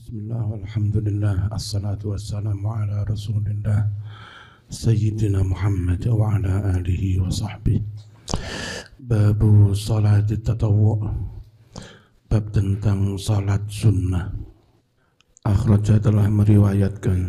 Bismillah walhamdulillah assalatu wassalamu ala rasulillah Sayyidina Muhammad wa ala alihi wa sahbihi. Babu salat tatawwu', bab tentang salat sunnah. Akhraja telah meriwayatkan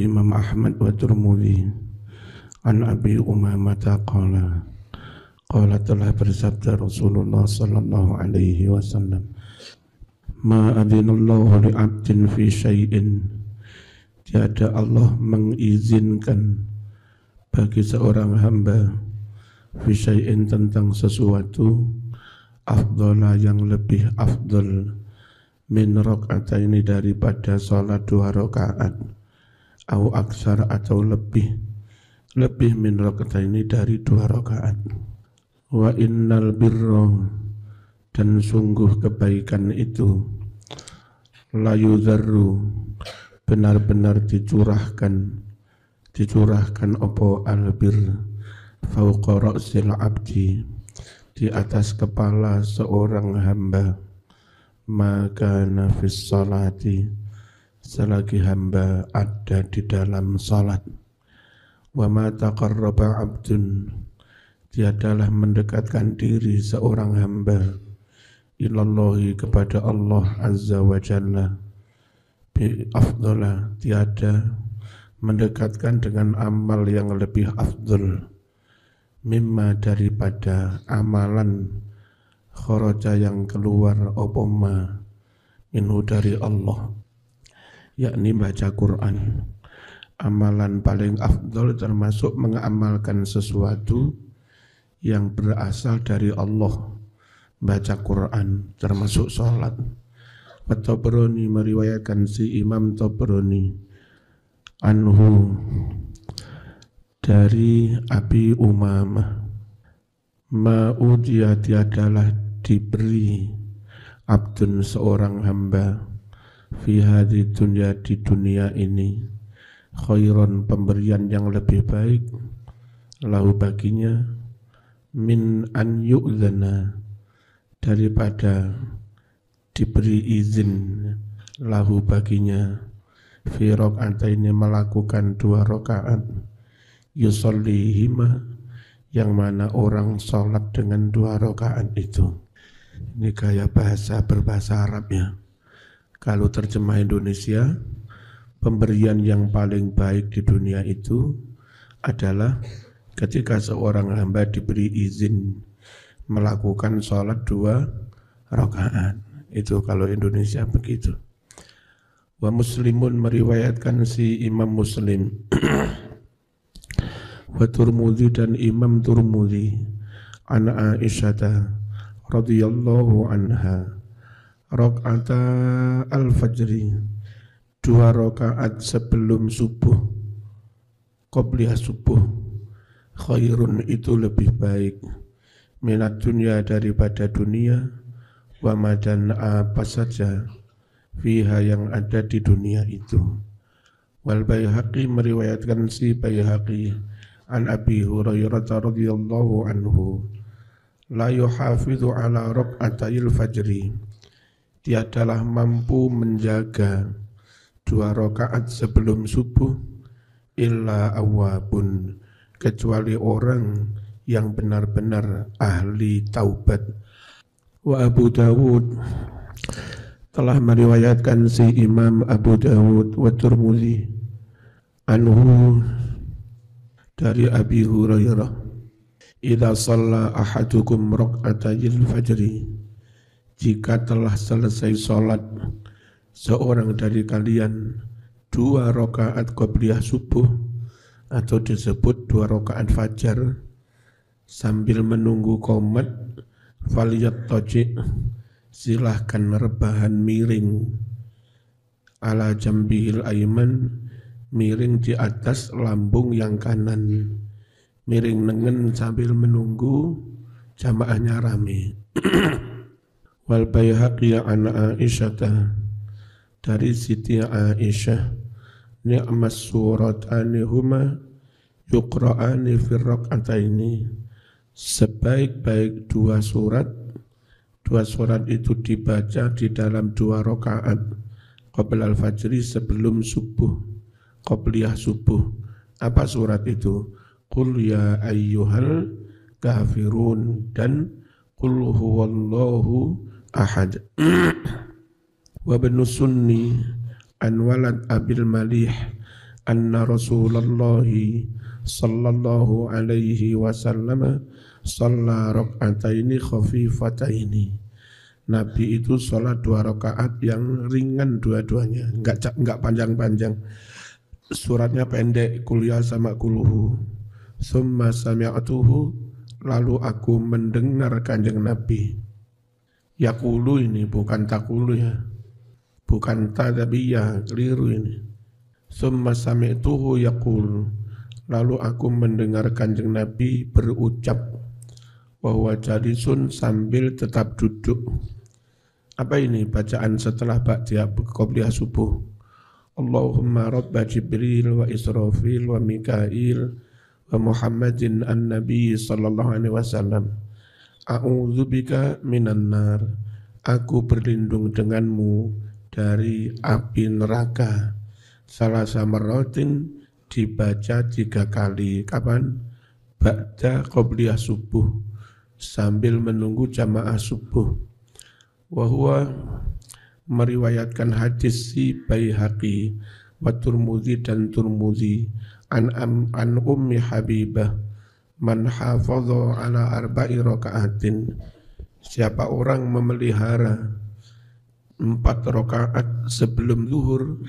Imam Ahmad wa Tirmidzi an Abi Umamah qala telah bersabda Rasulullah sallallahu alaihi wasallam, ma adzinallahu li 'abdin fi syai'in, tiada Allah mengizinkan bagi seorang hamba fi syai'in tentang sesuatu afdhala yang lebih afdal min raka'ataini daripada salat 2 rakaat au aksar atau lebih min raka'ataini dari 2 rakaat. Wa innal birra, dan sungguh kebaikan itu la yuzarru, benar-benar dicurahkan opo albir fauqa ra'sil abdi, di atas kepala seorang hamba, maka nafis salati, selagi hamba ada di dalam salat. Wa ma taqarraba abdun, tiadalah mendekatkan diri seorang hamba ilallahi, kepada Allah azza wa jalla, bi afdala, tiada mendekatkan dengan amal yang lebih afdal, mimma, daripada amalan kharaja yang keluar opoma minhu, dari Allah, yakni baca Quran. Amalan paling afdal termasuk mengamalkan sesuatu yang berasal dari Allah, baca Quran, termasuk sholat. At-Tabrani meriwayatkan si Imam Tabrani anhu dari Abi Umamah, ma'udiyah, tiadalah diberi abdun seorang hamba fi hadhi dunya, di dunia ini, khairon, pemberian yang lebih baik, lahu baginya, min an yu'zana, daripada diberi izin, lahu baginya, fi raka'ataini, melakukan 2 rakaat, yusallihima, yang mana orang sholat dengan 2 rakaat itu. Ini gaya berbahasa Arab ya. Kalau terjemah Indonesia, pemberian yang paling baik di dunia itu adalah ketika seorang hamba diberi izin melakukan sholat 2 rakaat. Itu kalau Indonesia begitu. Wa Muslimun meriwayatkan si Imam Muslim wa Tirmidzi, dan Imam Tirmidzi an Aisyah radhiyallahu anha, rakaata al-fajri, 2 rakaat sebelum subuh, qobliyah subuh, khairun, itu lebih baik, minat dunia, daripada dunia, wa madan, apa saja, fiha, yang ada di dunia itu. Wal Baihaqi meriwayatkan si Baihaqi an Abi Hurairah radhiyallahu anhu, la yuhafidhu ala rak'atayil fajri, tiadalah mampu menjaga 2 rakaat sebelum subuh, illa awwabun, kecuali orang yang benar-benar ahli taubat. Wa Abu Dawud, telah meriwayatkan si Imam Abu Dawud wa Tirmidzi anhu dari Abi Hurairah, idza shalla ahadukum rak'atayil fajri, jika telah selesai salat seorang dari kalian 2 rakaat qobliyah subuh, atau disebut 2 rakaat fajar, sambil menunggu qomat, falyattaji', silahkan rebahan miring, ala jambihil aiman, miring di atas lambung yang kanan, miring nengen sambil menunggu, jamaahnya rame. Wal Baihaqi an Aisyah, dari Siti Aisyah, ni'mas suratani huma yuqra'ani fi rak'ataini, sebaik-baik 2 surat Dua surat itu dibaca di dalam 2 rakaat qabla al-fajri sebelum subuh, qabliyah subuh. Apa surat itu? Qul ya ayyuhal kafirun dan Qul huwallahu ahad. Wa ibnu sunni an walad abil malih anna Rasulullah sallallahu alaihi wasallam shalla rak'ataini khafifataini. Nabi itu sholat 2 rakaat yang ringan dua-duanya, enggak panjang-panjang. Suratnya pendek, kuliah sama kuluhu. Summa sami'atuhu, lalu aku mendengar kanjeng Nabi. Yaqulu ini bukan takulu ya. Bukan ta tapi ya, keliru ini. Summa sami'tuhu yaqul, lalu aku mendengar kanjeng Nabi berucap bahwa jalisun sambil tetap duduk. Apa ini bacaan setelah ba'diyah qobliyah subuh? Allahumma rabba Jibril wa Israfil wa Mikail wa Muhammadin an-Nabi sallallahu alaihi wasallam. A'udzubika minan nar. Aku berlindung denganmu dari api neraka. Salasa marratin dibaca 3 kali. Kapan? Ba'da qobliyah subuh, sambil menunggu jamaah subuh. Wahwa meriwayatkan hadis si Baihaqi wa Turmudzi dan Turmudzi an Ummi Habibah man hafadha ala 4 raka'atin. Siapa orang memelihara 4 rakaat sebelum zuhur,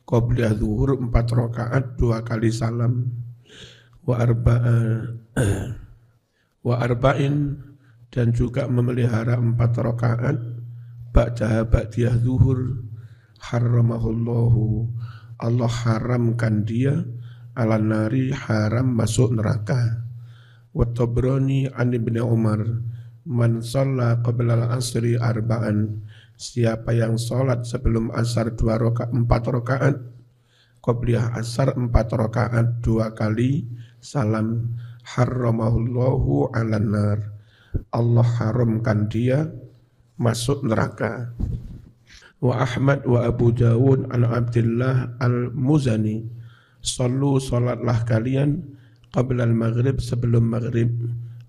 qobliyah zuhur 4 rakaat 2 kali salam, wa arba'in dan juga memelihara 4 rakaat ba'diyah zuhur, haramahullahu, Allah haramkan dia ala nari, haram masuk neraka. Wa Tabrani an Ibnu Umar man shalla qabla al-asri arba'an, siapa yang salat sebelum asar 4 rakaat, qabliyah asar 4 rakaat 2 kali salam, haramahullahu ala nar, Allah haramkan dia masuk neraka. Wa Ahmad wa Abu Dawud an Abdullah al-Muzani, sallu salatlah kalian qabla al-maghrib, sebelum maghrib,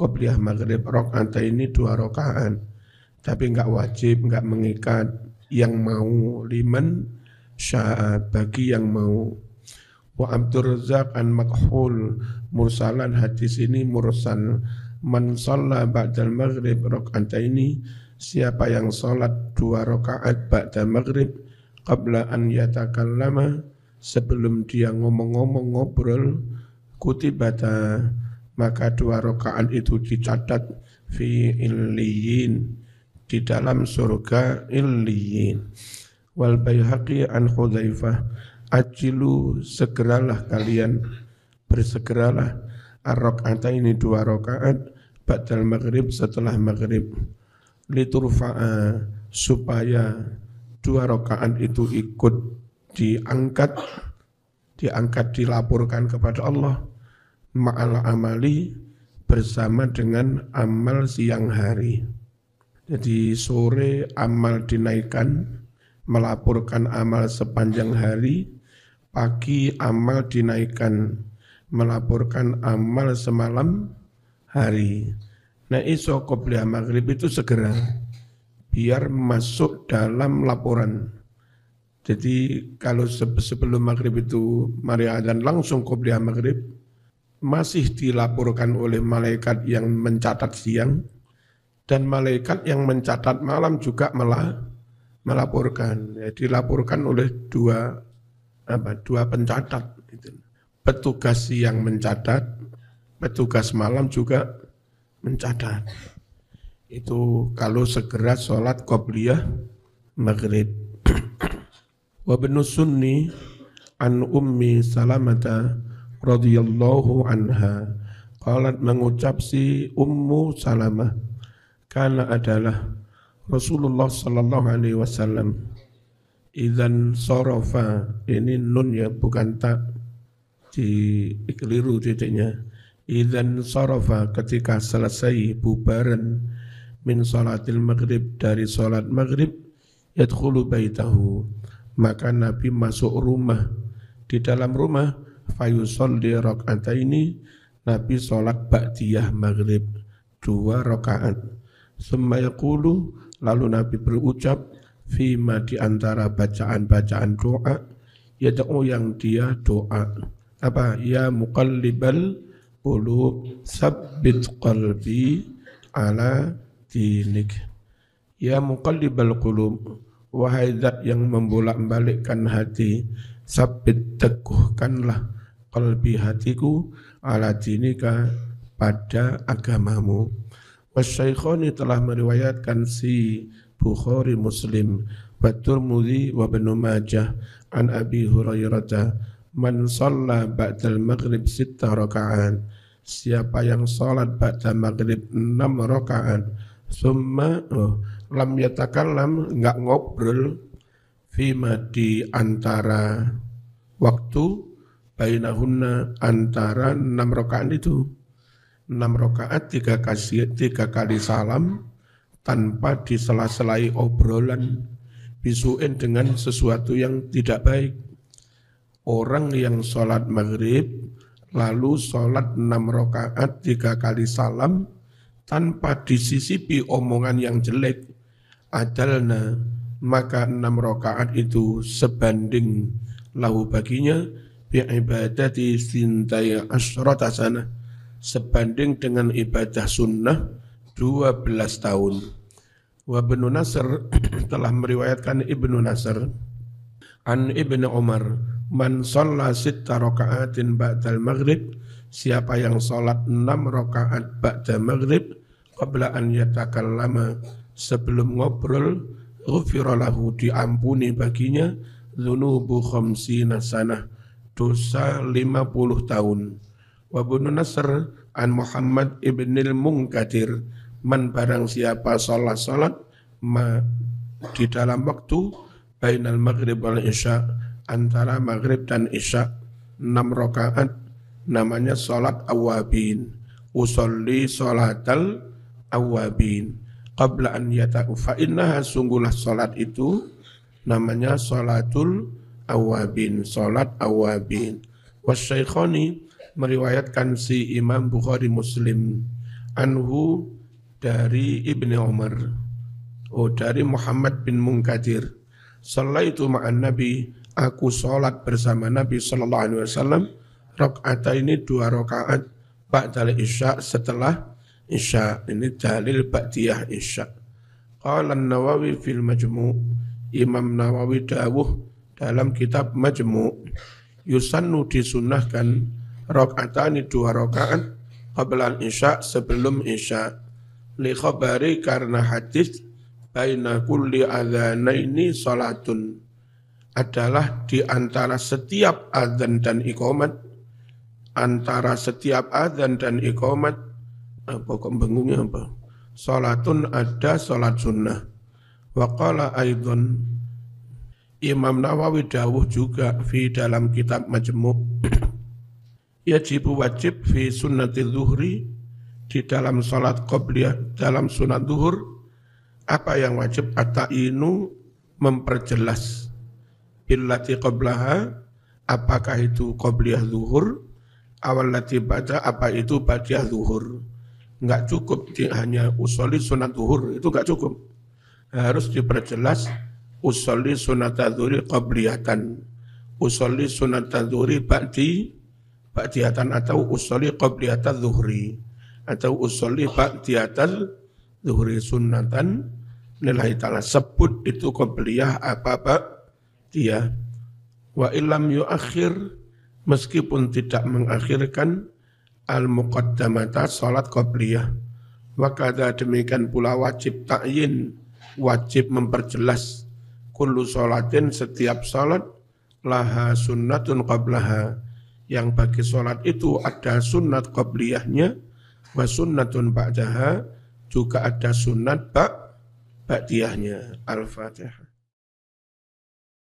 qabliyah maghrib rak'ataini 2 rakaat, tapi enggak wajib, enggak mengikat, yang mau, liman sya'a, bagi yang mau. Wa Abdur Razzaq an Makhul mursalan, hadis ini mursal, man shalla ba'dal maghrib rak'ataini, siapa yang salat 2 rakaat ba'da maghrib qabla an yatakallama, sebelum dia ngomong-ngomong ngobrol, kutibata, maka 2 rakaat itu dicatat fi illiyin, di dalam surga illiyin. Wal Baihaqi an Hudzaifah, ajilu, segeralah kalian, bersegeralah, ar-rak'ataini 2 rakaat ba'dal maghrib, setelah maghrib, liturfa'a, supaya 2 rakaat itu ikut diangkat dilaporkan kepada Allah, ma'al amali, bersama dengan amal siang hari. Jadi sore amal dinaikkan, melaporkan amal sepanjang hari, pagi amal dinaikkan, melaporkan amal semalam hari. Nah iso qobliyah maghrib itu segera, biar masuk dalam laporan. Jadi kalau sebelum maghrib itu mari adzan langsung qobliyah maghrib, masih dilaporkan oleh malaikat yang mencatat siang, dan malaikat yang mencatat malam juga melaporkan. Ya, dilaporkan oleh dua pencatat. Petugas siang mencatat, petugas malam juga mencatat. Itu kalau segera sholat qobliyah maghrib. Wa ibnu Sunni an Ummi Salamata radhiyallahu anha, qalat, mengucap si Ummu Salamah, kana adalah Rasulullah sallallahu alaihi wasallam idzan sarafa, ini nun ya bukan tak, dikeliru titiknya. Idzan sarafa, ketika selesai bubaran min salatil maghrib, dari salat maghrib, yadkhulu baitahu, maka Nabi masuk rumah, di dalam rumah, fayusolli rakaataini, Nabi salat ba'diyah maghrib 2 rakaat. Summa yaqulu, lalu Nabi berucap, fima di antara bacaan-bacaan doa, yad'u yang dia doa. Apa? Ya muqallibal qulub, sabbit qalbi ala dinik. Ya muqallibal qulub, wahai zat yang membolak-balikkan hati, sabbit teguhkanlah qalbi hatiku ala dinika pada agamamu. Wasyaikhani telah meriwayatkan si Bukhari Muslim wa Tirmidzi wa Ibnu Majah an Abi Hurairah, man shalla ba'dal maghrib 6 rakaat, siapa yang salat ba'da maghrib 6 rakaat, summa lam yatakallam, enggak ngobrol, fima di antara waktu, bainahunna antara 6 rakaat itu, 6 rakaat 3 kali salam tanpa disela-selai obrolan, bisuin dengan sesuatu yang tidak baik. Orang yang sholat maghrib lalu sholat 6 rakaat 3 kali salam tanpa disisipi omongan yang jelek, adalna, maka 6 rakaat itu sebanding lahu baginya bi'ibadati sintaya asyrata sanah, sebanding dengan ibadah sunnah 12 tahun. Wa Ibnu Nasr telah meriwayatkan Ibnu Nasr an Ibnu Umar, man shalla 6 raka'atin ba'dal maghrib, siapa yang salat 6 rakaat ba'da maghrib, qabla an yatakallama, sebelum ngobrol, ghufira lahu, diampuni baginya, dzunubu 50 sanah, dosa 50 tahun. Wa Ibnu Nasr an Muhammad ibnil Munkadir, man barang siapa salat di dalam waktu bainal maghrib wal isya, antara maghrib dan isya 6 rakaat, namanya salat awabin. Usolli salatal awabin qabla an yata'u, fa innaha, sungguhlah salat itu namanya salatul awabin, salat awabin. Wasyaikhani meriwayatkan si Imam Bukhari Muslim anhu dari Ibnu Umar, dari Muhammad bin Munkadir, sallaitu ma'an Nabi, aku salat bersama Nabi sallallahu alaihi wasallam, rakaataini 2 rakaat ba'dal isya, setelah isya. Ini dalil ba'diyah isya. Qala an-Nawawi fil Majmu', Imam Nawawi dawuh dalam kitab Majmu', yusannu, disunnahkan, rakaatani 2 rakaat qabla isya, sebelum isya, li khabari, karena hadis baina kulli adzanaini salatun, adalah di antara setiap adzan dan iqamat, antara setiap adzan dan iqamat, apa kok bengungnya apa? Salatun, ada salat sunnah. Wa qala aidan, Imam Nawawi dawuh juga fi dalam kitab Majmu', yajibu, wajib, fi sunnati zuhri, di dalam salat qabliyah, dalam sunat zuhur, apa yang wajib? At-ta'inu, memperjelas, billati qablaha, apakah itu qabliyah zuhur, awallati ba'da, apa itu ba'diyah zuhur. Enggak cukup hanya usolli sunat zuhur, itu enggak cukup, harus diperjelas, usolli sunat zuhri qabliyatan, usolli sunat zuhri ba'diyatan, atau usolli qabliyatan zuhri, atau usolli ba'diyatan zuhri sunnatan lillahi ta'ala, sebut itu qabliyah apa ba'diyah. Wa illam yuakhir, meskipun tidak mengakhirkan, al-muqaddamata, salat qabliyah. Wa kadza, demikian pula wajib ta'yin, wajib memperjelas, kullu salatin, setiap salat, laha sunnatun qablaha, yang bagi salat itu ada sunnat qabliyahnya, wa sunnatun ba'daha, juga ada sunat ba'diyahnya. Al-Fatihah.